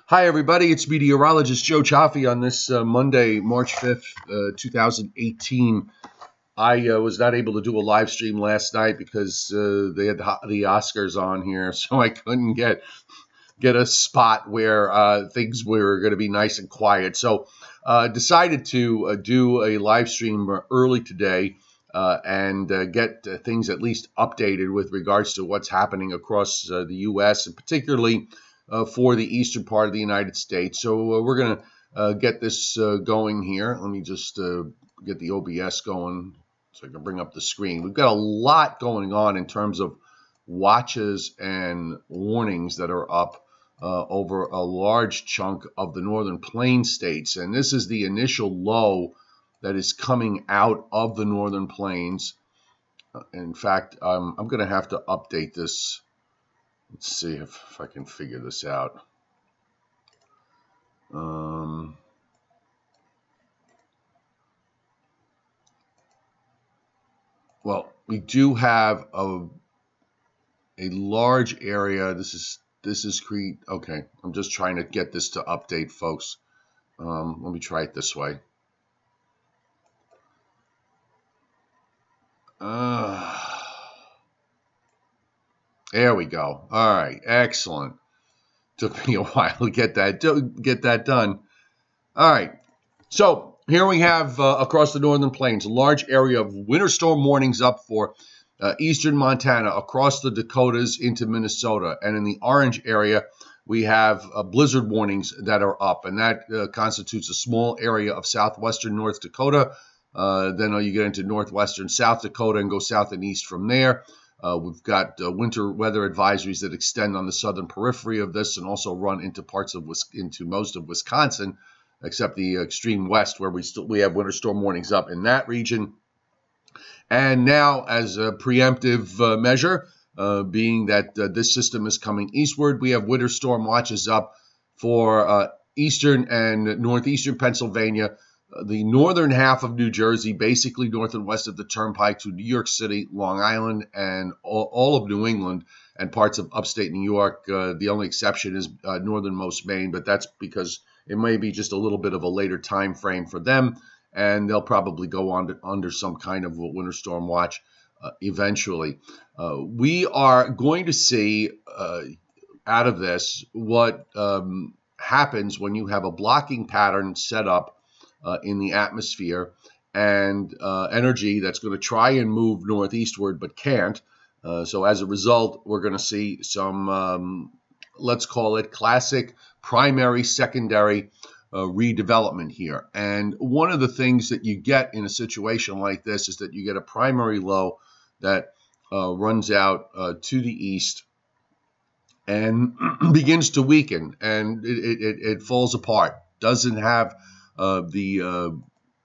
Hi, everybody. It's meteorologist Joe Cioffi on this Monday, March 5th, 2018. I was not able to do a live stream last night because they had the Oscars on here, so I couldn't get a spot where things were going to be nice and quiet. So decided to do a live stream early today and get things at least updated with regards to what's happening across the U.S. and particularly for the eastern part of the United States. So we're going to get this going here. Let me just get the OBS going so I can bring up the screen. We've got a lot going on in terms of watches and warnings that are up over a large chunk of the northern plain states. And this is the initial low that is coming out of the northern plains. In fact, I'm going to have to update this. Let's see if I can figure this out. Well, we do have a large area. This is Crete. Okay, I'm just trying to get this to update, folks. Let me try it this way. There we go. All right, excellent. Took me a while to get that done. All right, so here we have across the northern plains a large area of winter storm warnings up for eastern Montana, across the Dakotas into Minnesota, and in the orange area we have blizzard warnings that are up, and that constitutes a small area of southwestern North Dakota. Then you get into northwestern South Dakota and go south and east from there. We've got winter weather advisories that extend on the southern periphery of this and also run into into most of Wisconsin, except the extreme west where we have winter storm warnings up in that region. And now, as a preemptive measure, being that this system is coming eastward, we have winter storm watches up for eastern and northeastern Pennsylvania, the northern half of New Jersey, basically north and west of the Turnpike to New York City, Long Island, and all of New England and parts of upstate New York. The only exception is northernmost Maine, but that's because it may be just a little bit of a later time frame for them, and they'll probably go on under some kind of winter storm watch eventually. We are going to see out of this what happens when you have a blocking pattern set up in the atmosphere and energy that's going to try and move northeastward but can't. So as a result, we're going to see some, let's call it classic primary, secondary redevelopment here. And one of the things that you get in a situation like this is that you get a primary low that runs out to the east and begins to weaken, and it falls apart. Doesn't have the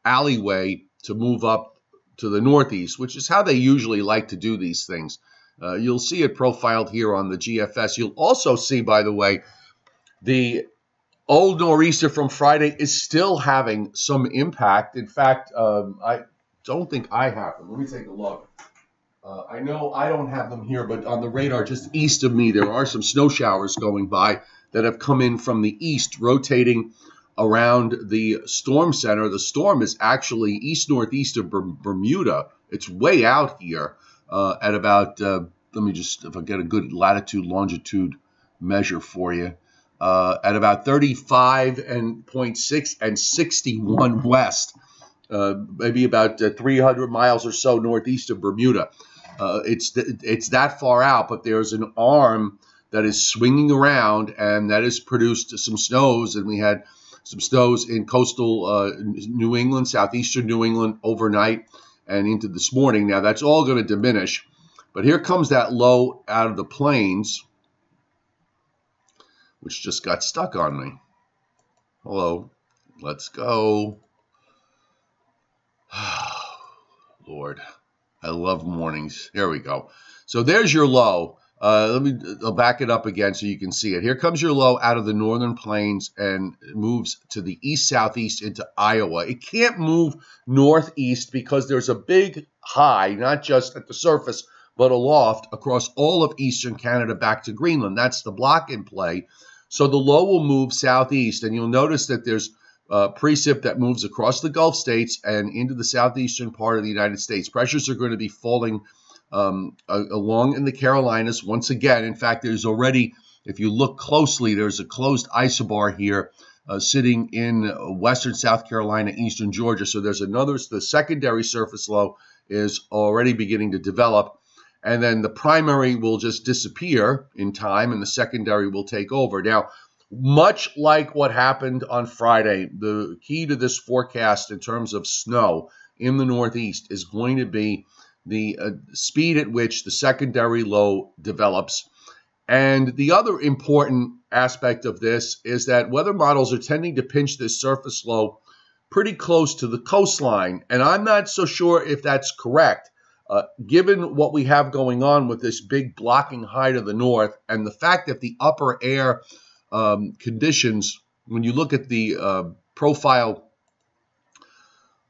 alleyway to move up to the northeast, which is how they usually like to do these things. You'll see it profiled here on the GFS. You'll also see, by the way, the old nor'easter from Friday is still having some impact. In fact, I don't think I have them. Let me take a look. I know I don't have them here, but on the radar just east of me, there are some snow showers going by that have come in from the east, rotating around the storm center. The storm is actually east-northeast of Bermuda. It's way out here at about, let me just, if I get a good latitude, longitude measure for you, at about 35.6 and 61 west, maybe about 300 miles or so northeast of Bermuda. It's that far out, but there's an arm that is swinging around, and that has produced some snows, and we had some snows in coastal New England, southeastern New England overnight and into this morning. Now, that's all going to diminish. But here comes that low out of the plains, which just got stuck on me. Hello. Let's go. Lord, I love mornings. Here we go. So there's your low. I'll back it up again so you can see it. Here comes your low out of the northern plains and moves to the east-southeast into Iowa. It can't move northeast because there's a big high, not just at the surface, but aloft across all of eastern Canada back to Greenland. That's the block in play. So the low will move southeast, and you'll notice that there's precip that moves across the Gulf states and into the southeastern part of the United States. Pressures are going to be falling along in the Carolinas once again. In fact, there's already, if you look closely, there's a closed isobar here sitting in western South Carolina, eastern Georgia. So there's the secondary surface low is already beginning to develop. And then the primary will just disappear in time, and the secondary will take over. Now, much like what happened on Friday, the key to this forecast in terms of snow in the Northeast is going to be the speed at which the secondary low develops. And the other important aspect of this is that weather models are tending to pinch this surface low pretty close to the coastline. And I'm not so sure if that's correct. Given what we have going on with this big blocking high to the north and the fact that the upper air conditions, when you look at the profile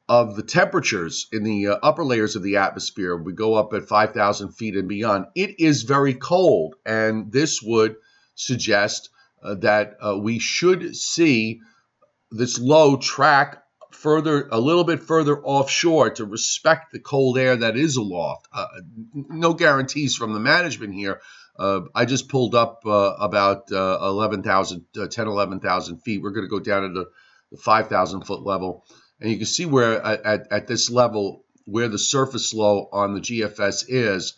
of the temperatures in the upper layers of the atmosphere, we go up at 5,000 feet and beyond, it is very cold. And this would suggest that we should see this low track a little bit further offshore to respect the cold air that is aloft. No guarantees from the management here. I just pulled up about 11,000 feet. We're going to go down to the 5,000 foot level. And you can see where at this level, where the surface low on the GFS is.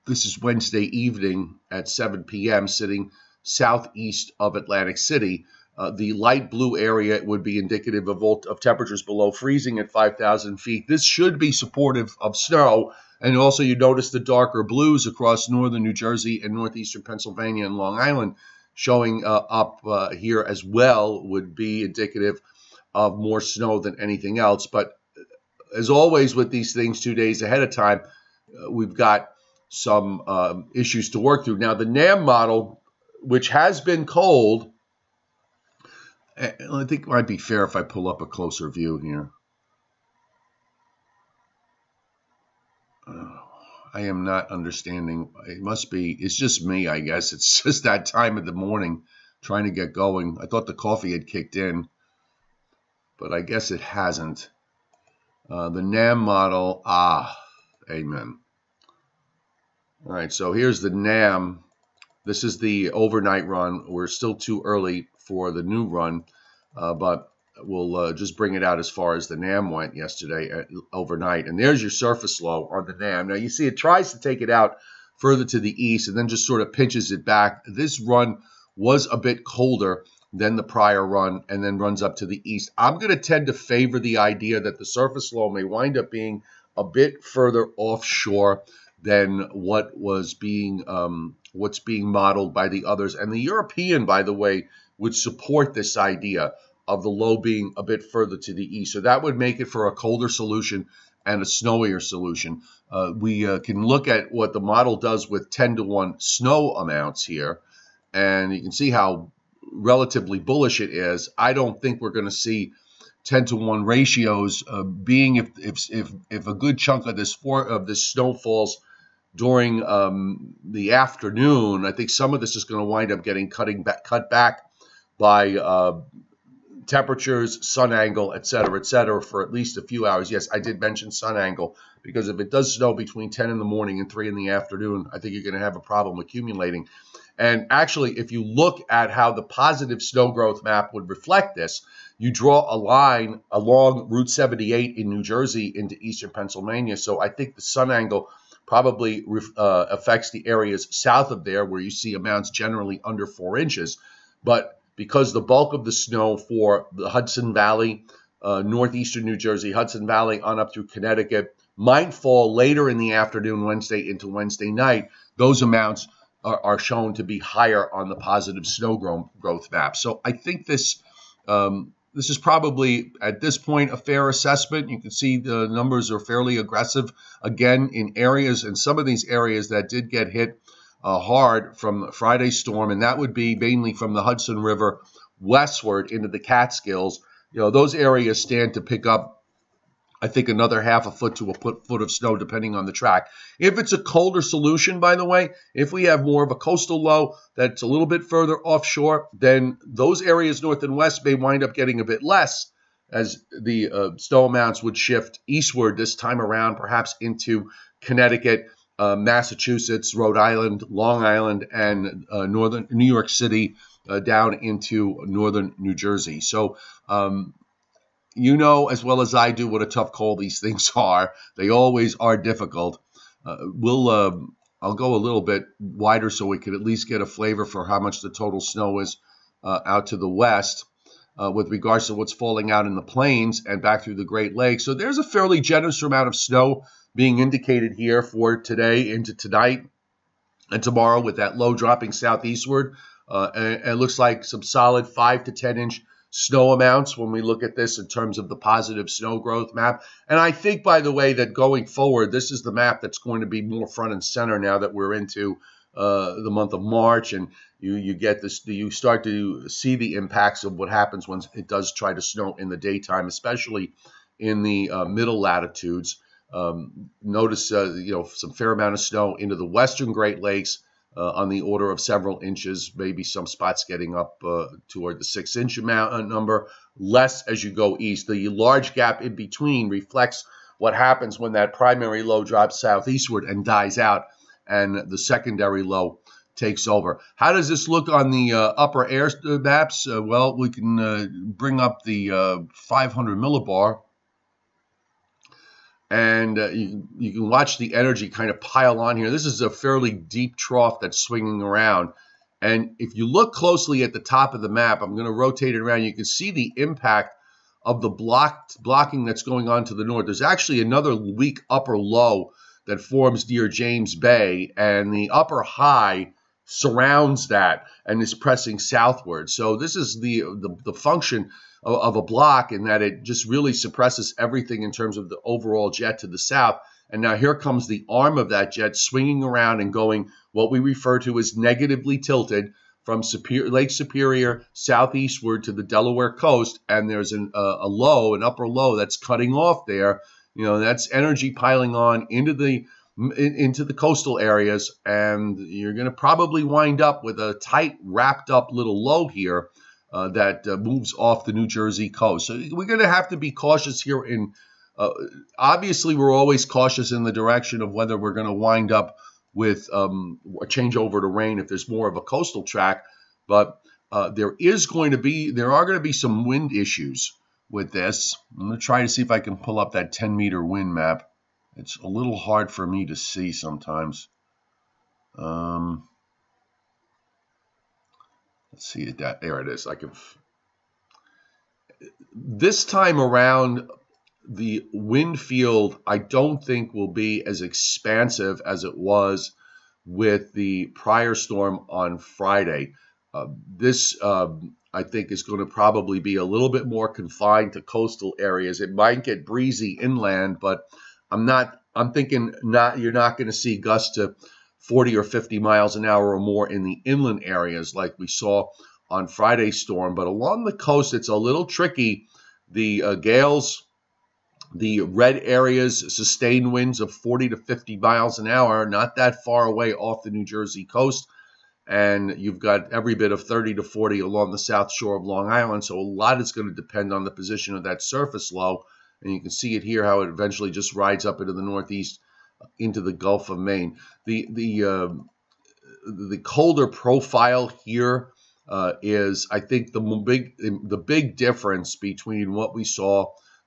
This is Wednesday evening at 7 p.m. sitting southeast of Atlantic City. The light blue area would be indicative of temperatures below freezing at 5,000 feet. This should be supportive of snow. And also you notice the darker blues across northern New Jersey and northeastern Pennsylvania and Long Island showing up here as well would be indicative of more snow than anything else. But as always with these things 2 days ahead of time, we've got some issues to work through. Now the NAM model, which has been cold, I think it might be fair if I pull up a closer view here. I am not understanding. It's just me, I guess. It's just that time of the morning trying to get going. I thought the coffee had kicked in, but I guess it hasn't. The NAM model, amen. All right, so here's the NAM. This is the overnight run. We're still too early for the new run, but we'll just bring it out as far as the NAM went yesterday overnight. And there's your surface low on the NAM. Now you see it tries to take it out further to the east and then just sort of pinches it back. This run was a bit colder than the prior run and then runs up to the east. I'm going to tend to favor the idea that the surface low may wind up being a bit further offshore than what's being modeled by the others. And the European, by the way, would support this idea of the low being a bit further to the east. So that would make it for a colder solution and a snowier solution. We can look at what the model does with 10-to-1 snow amounts here, and you can see how relatively bullish it is. I don't think we're going to see 10-to-1 ratios being if a good chunk of this snow falls during the afternoon. I think some of this is going to wind up getting cut back by temperatures, sun angle, et cetera, for at least a few hours. Yes, I did mention sun angle because if it does snow between 10 in the morning and 3 in the afternoon, I think you're going to have a problem accumulating. And actually, if you look at how the positive snow growth map would reflect this, you draw a line along Route 78 in New Jersey into eastern Pennsylvania. So I think the sun angle probably affects the areas south of there where you see amounts generally under 4 inches. But because the bulk of the snow for the Hudson Valley, northeastern New Jersey, Hudson Valley on up through Connecticut, might fall later in the afternoon Wednesday into Wednesday night, those amounts are shown to be higher on the positive snow growth map. So I think this is probably, at this point, a fair assessment. You can see the numbers are fairly aggressive, again, in areas, and some of these areas that did get hit hard from Friday's storm, and that would be mainly from the Hudson River westward into the Catskills. You know, those areas stand to pick up I think another half a foot to a foot of snow, depending on the track. If it's a colder solution, by the way, if we have more of a coastal low that's a little bit further offshore, then those areas north and west may wind up getting a bit less, as the snow amounts would shift eastward this time around, perhaps into Connecticut, Massachusetts, Rhode Island, Long Island, and northern New York City, down into northern New Jersey. So, you know as well as I do what a tough call these things are. They always are difficult. I'll go a little bit wider so we could at least get a flavor for how much the total snow is out to the west with regards to what's falling out in the plains and back through the Great Lakes. So there's a fairly generous amount of snow being indicated here for today into tonight and tomorrow, with that low dropping southeastward. And it looks like some solid 5 to 10 inch snow amounts when we look at this in terms of the positive snow growth map. And I think, by the way, that going forward, this is the map that's going to be more front and center now that we're into the month of March, and you get this, you start to see the impacts of what happens when it does try to snow in the daytime, especially in the middle latitudes. Notice some fair amount of snow into the western Great Lakes, on the order of several inches, maybe some spots getting up toward the 6-inch amount number, less as you go east. The large gap in between reflects what happens when that primary low drops southeastward and dies out, and the secondary low takes over. How does this look on the upper air maps? Well, we can bring up the 500 millibar. And you can watch the energy kind of pile on here. This is a fairly deep trough that's swinging around. And if you look closely at the top of the map, I'm going to rotate it around. You can see the impact of the blocking that's going on to the north. There's actually another weak upper low that forms near James Bay, and the upper high surrounds that and is pressing southward. So this is the function of a block, in that it just really suppresses everything in terms of the overall jet to the south. And now here comes the arm of that jet swinging around and going what we refer to as negatively tilted from Lake Superior southeastward to the Delaware coast. And there's an upper low that's cutting off there. That's energy piling on into the coastal areas, and you're going to probably wind up with a tight, wrapped up little low here that moves off the New Jersey coast. So we're going to have to be cautious here. Obviously, we're always cautious in the direction of whether we're going to wind up with a changeover to rain if there's more of a coastal track. But there are going to be some wind issues with this. I'm going to try to see if I can pull up that 10-meter wind map. It's a little hard for me to see sometimes. Let's see that. There it is. This time around, the wind field, I don't think, will be as expansive as it was with the prior storm on Friday. This, I think, is going to probably be a little bit more confined to coastal areas. It might get breezy inland, but I'm thinking you're not going to see gusts to 40 or 50 miles an hour or more in the inland areas like we saw on Friday's storm. But along the coast, it's a little tricky. The gales, the red areas, sustained winds of 40 to 50 miles an hour, not that far away off the New Jersey coast. And you've got every bit of 30 to 40 along the south shore of Long Island. So a lot is going to depend on the position of that surface low. And you can see it here, how it eventually just rides up into the northeast, into the Gulf of Maine. The colder profile here is, I think, the big difference between what we saw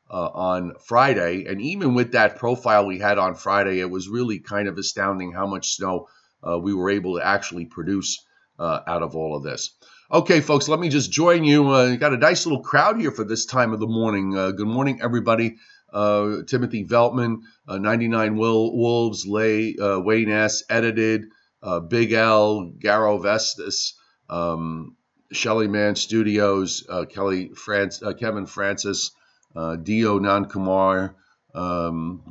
on Friday. And even with that profile we had on Friday, it was really kind of astounding how much snow we were able to actually produce out of all of this. Okay, folks, let me just join you. Got a nice little crowd here for this time of the morning. Good morning, everybody. Timothy Veltman, 99 Wolves, Wayne S., Edited, Big L, Garo Vestas, Shelly Man Studios, Kevin Francis, Dio Nankumar.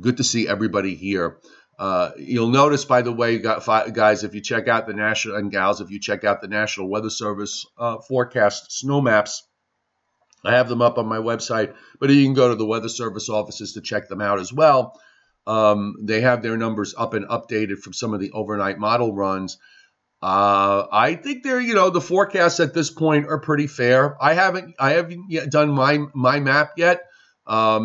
Good to see everybody here. You'll notice, by the way, guys, if you check out the National Weather Service forecast snow maps, I have them up on my website, but you can go to the Weather Service offices to check them out as well. They have their numbers up and updated from some of the overnight model runs. I think they're, the forecasts at this point are pretty fair. I haven't yet done my map yet. I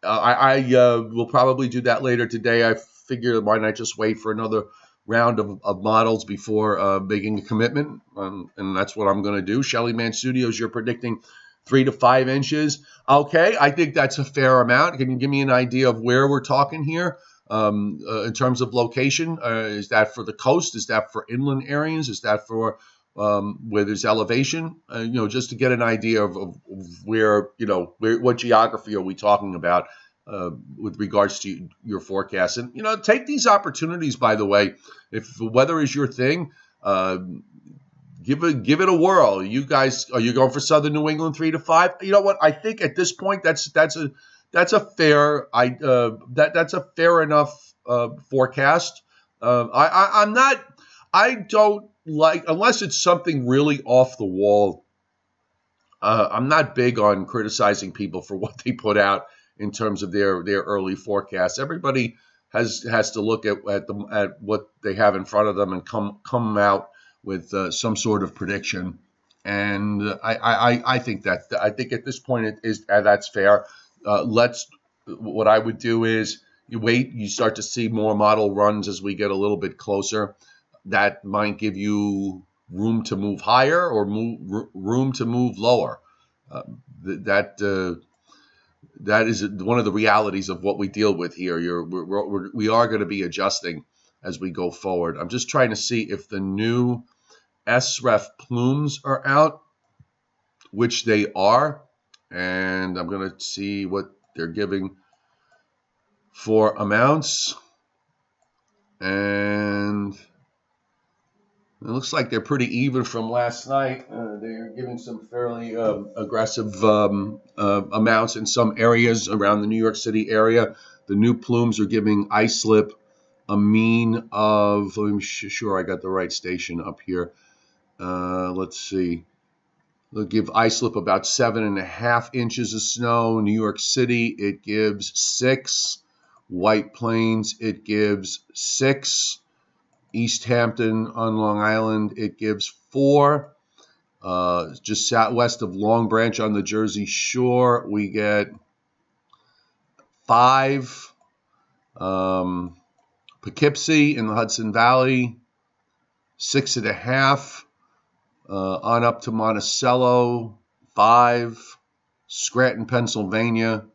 will probably do that later today. I figure why not just wait for another round of models before making a commitment, and that's what I'm going to do. Shelly Man Studios, you're predicting 3 to 5 inches. Okay, I think that's a fair amount. Can you give me an idea of where we're talking here in terms of location? Is that for the coast? Is that for inland areas? Is that for where there's elevation? Just to get an idea of where, what geography are we talking about with regards to your forecast. And, take these opportunities, by the way. If weather is your thing, give it a whirl. You guys, are you going for Southern New England 3 to 5? You know what? I think at this point that's a fair that's a fair enough forecast. I don't like, unless it's something really off the wall. I'm not big on criticizing people for what they put out in terms of their early forecasts. Everybody has to look at what they have in front of them and come out with some sort of prediction. And I think at this point that's fair. What I would do is you start to see more model runs as we get a little bit closer. That might give you room to move higher or room to move lower. That is one of the realities of what we deal with here. We are going to be adjusting as we go forward. I'm just trying to see if the new SREF plumes are out, which they are, and I'm going to see what they're giving for amounts. And it looks like they're pretty even from last night. They're giving some fairly aggressive amounts in some areas around the New York City area. The new plumes are giving islip a mean of, let me sure I got the right station up here. Let's see. They'll give islip about 7.5 inches of snow. New York City, it gives 6. White Plains, it gives 6. East Hampton on Long Island, it gives 4. Just southwest of Long Branch on the Jersey Shore, we get 5. Poughkeepsie in the Hudson Valley, 6.5. On up to Monticello, 5. Scranton, Pennsylvania,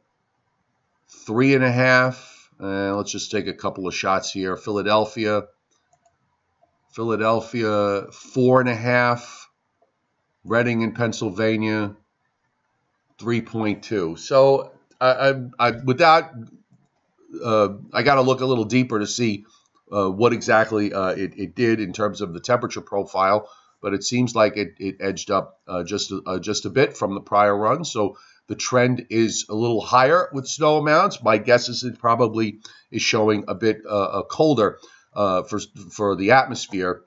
3.5. Let's just take a couple of shots here. Philadelphia, 4.5. Reading in Pennsylvania, 3.2. So I got to look a little deeper to see what exactly it did in terms of the temperature profile. But it seems like it edged up just a bit from the prior run. So the trend is a little higher with snow amounts. My guess is it probably is showing a bit colder for the atmosphere.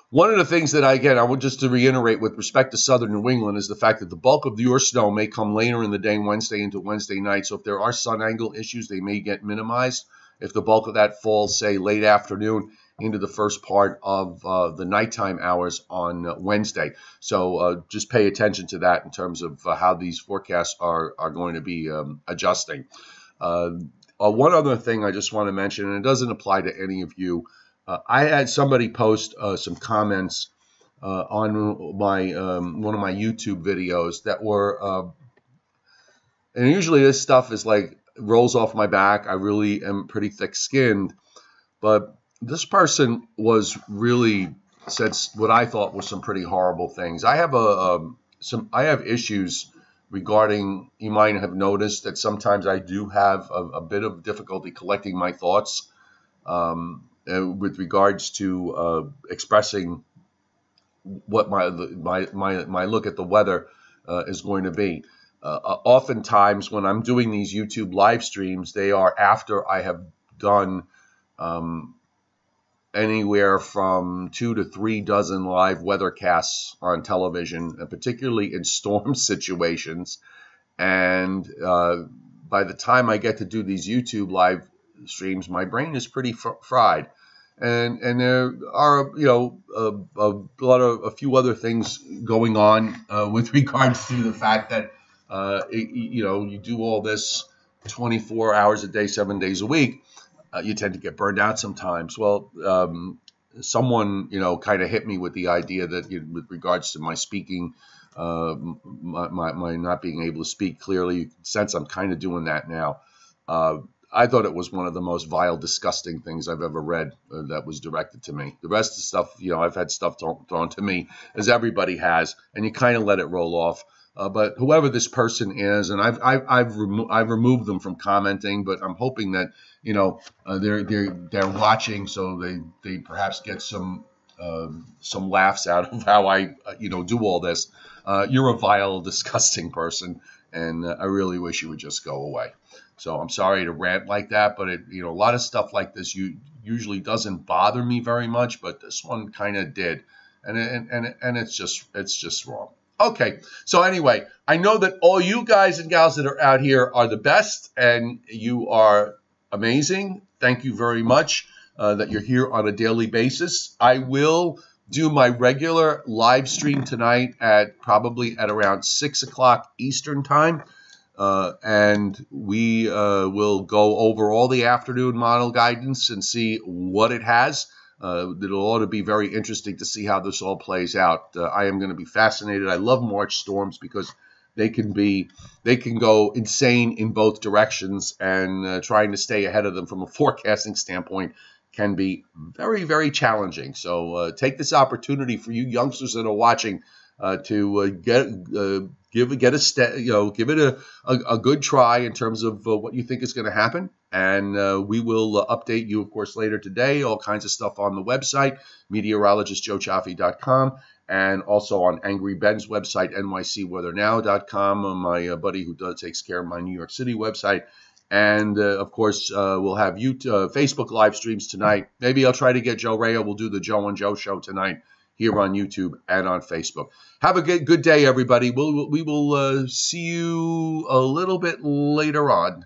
One of the things that I want just to reiterate with respect to Southern New England is the fact that the bulk of your snow may come later in the day, Wednesday into Wednesday night. So if there are sun angle issues, they may get minimized. If the bulk of that falls, say, late afternoon into the first part of the nighttime hours on Wednesday. So just pay attention to that in terms of how these forecasts are going to be adjusting. One other thing I just want to mention, and it doesn't apply to any of you. I had somebody post some comments on my one of my YouTube videos that were, and usually this stuff is like rolls off my back. I really am pretty thick-skinned, but this person was really said what I thought was some pretty horrible things. I have I have issues regarding. You might have noticed that sometimes I do have a bit of difficulty collecting my thoughts with regards to expressing what my look at the weather is going to be. Oftentimes, when I'm doing these YouTube live streams, they are after I have done anywhere from 2 to 3 dozen live weathercasts on television, particularly in storm situations. And by the time I get to do these YouTube live streams, my brain is pretty fried. And there are, you know, a few other things going on with regards to the fact that, you know, you do all this 24 hours a day, 7 days a week. You tend to get burned out sometimes. Well, someone, you know, kind of hit me with the idea that, with regards to my speaking, my not being able to speak clearly, you can sense I'm kind of doing that now. I thought it was one of the most vile, disgusting things I've ever read that was directed to me. The rest of the stuff, you know, I've had stuff thrown to me, as everybody has, and you kind of let it roll off. But whoever this person is, and I've removed them from commenting, but I'm hoping that, you know, they're watching, so they perhaps get some laughs out of how I you know, do all this. You're a vile, disgusting person, and I really wish you would just go away. So I'm sorry to rant like that, but you know, a lot of stuff like this usually doesn't bother me very much, but this one kind of did, and it's just wrong. Okay, so anyway, I know that all you guys and gals that are out here are the best, and you are amazing. Thank you very much that you're here on a daily basis. I will do my regular live stream tonight probably at around 6 o'clock Eastern time. And we will go over all the afternoon model guidance and see what it has. It'll ought to be very interesting to see how this all plays out. I am going to be fascinated. I love March storms because they can go insane in both directions, and trying to stay ahead of them from a forecasting standpoint can be very, very challenging. So take this opportunity for you youngsters that are watching to give it a good try in terms of what you think is going to happen. And we will update you, of course, later today. All kinds of stuff on the website, meteorologistjoecioffi.com, and also on Angry Ben's website, nycweathernow.com, my buddy who takes care of my New York City website. And, of course, we'll have Facebook live streams tonight. Maybe I'll try to get Joe Rea. We'll do the Joe and Joe show tonight here on YouTube and on Facebook. Have a good day, everybody. We will see you a little bit later on.